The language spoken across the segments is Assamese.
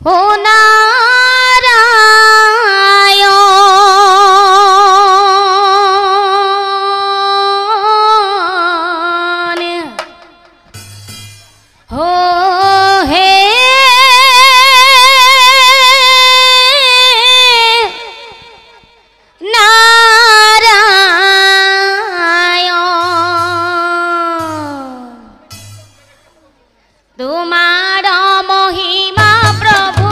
ও নারায়ণ হো হে তোমার মহিমা প্রভু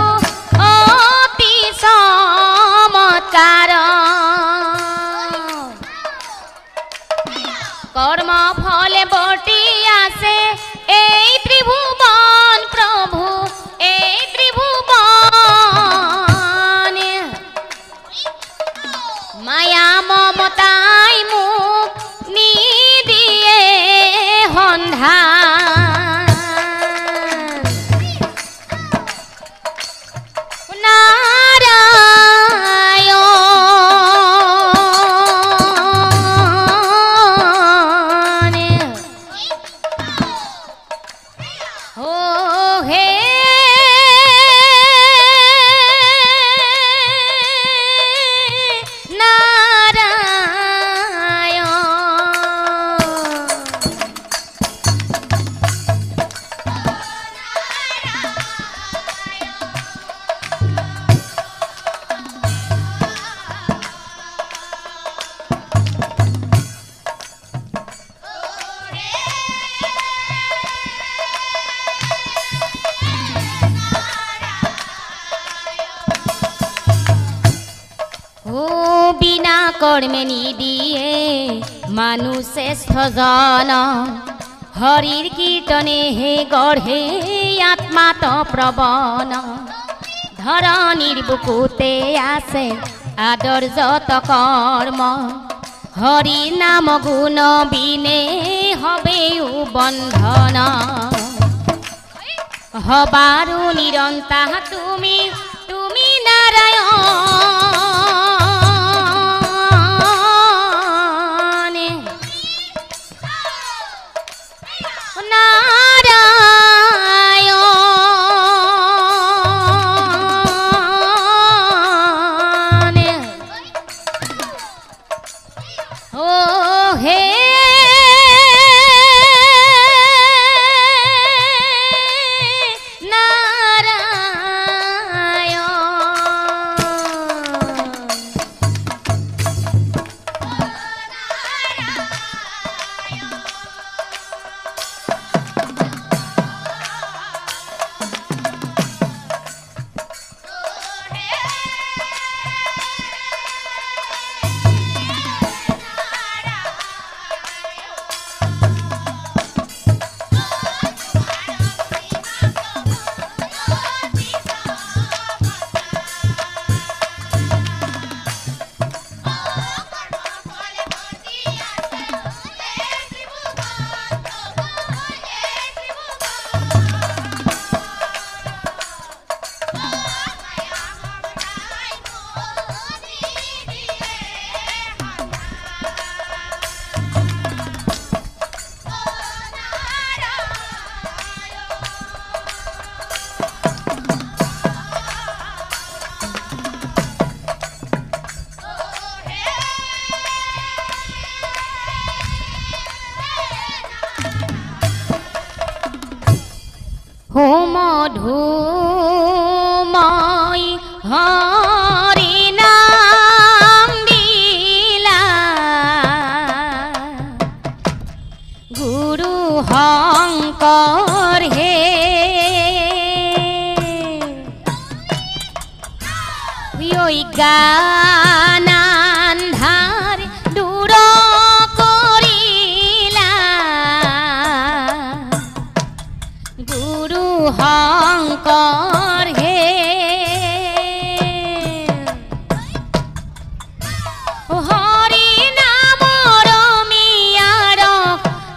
অতি চমৎকার কর্ম ফলে বটি আছে এই ত্রিভুবন প্রভু এই ত্রিভুবন মায়া মমতাই মুখ নিদিয়ে হন্ধা বিনা কর্মে নিদিয়ে মানুষ শ্রেষ্ঠ জন হরির কীর্তনে হে গঢ়ে আত্মাত প্রবণ ধরণীর বুকুতে আছে আদর্শত কর্ম হরি নাম গুণ বিনে হবে বন্ধন হবারু নিরন্তা তুমি তুমি নারায়ণ নারায়ণ ও হে হোম ধূময় হরি নাম দিলা গুরু শঙ্কৰ হে জ্ঞানান্ধাৰ দূৰ কৰিলা গুৰু শঙ্কৰ হে হৰি নামৰ মিয়াৰ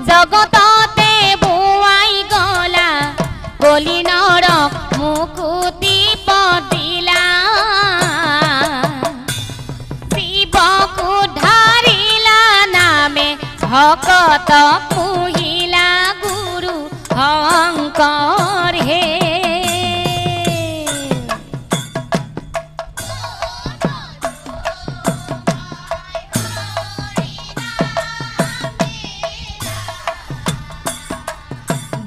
জগততে বোৱাই গলা কলি নৰক মুকুতি পদিলা শিৱকো ধাৰিলা নামে ভকত পুহিলা গুৰু শঙ্কৰ হে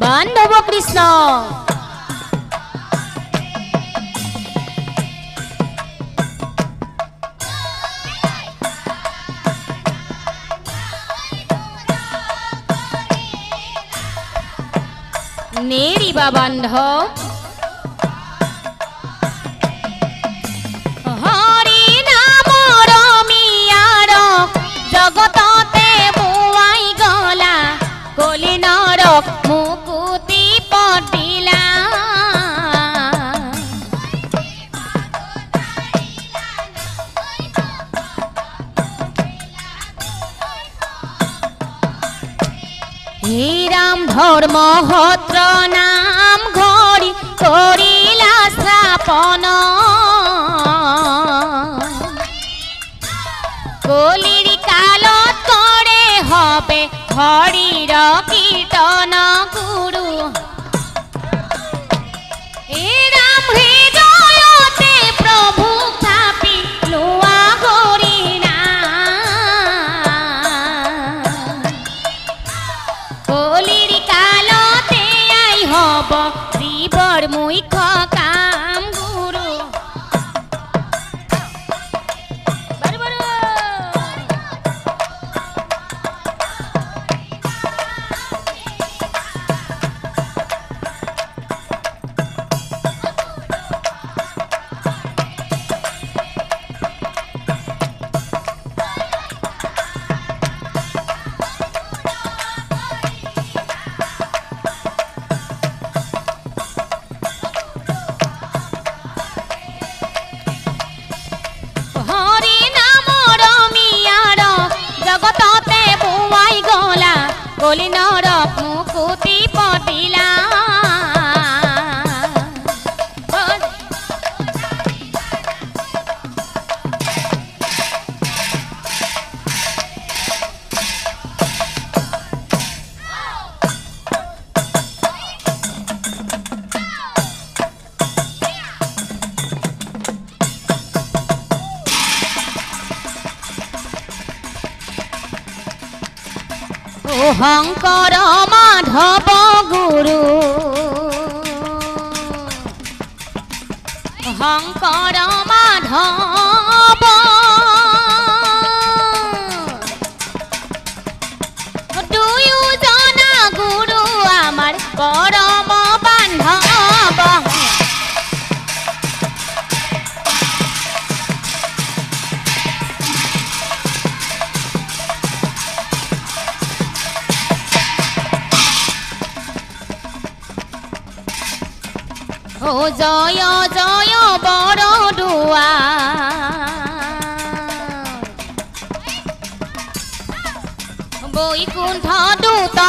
বান্ধব কৃষ্ণ নেৰিবা বান্ধৱ হৰি নামৰ মিয়াৰ জগততে বোৱাই গলা কলি নৰক মুকুতি পদিলা হে ৰাম ধৰ্ম হত্ৰ নাম ঘৰি কৰিলা স্থাপন কলিৰ কালত কৰে হবে হৰিৰ কীৰ্তন গুৰু হে ৰাম হৃদয়তে প্ৰভু চাপি লোৱা হৰি নাম কলিৰ কালতে আই হব জীৱৰ মুখ্য কাম গুৰু জগততে বোৱাই গলা কলি নৰক মুকুতি পদিলা শংকৰ মাধৱ গুৰু শংকৰ মাধৱ দুয়োজনা গুৰু আমাৰ পৰম বান্ধৱ ও জয় জয় বৰদুৱা বৈকুণ্ঠ দূত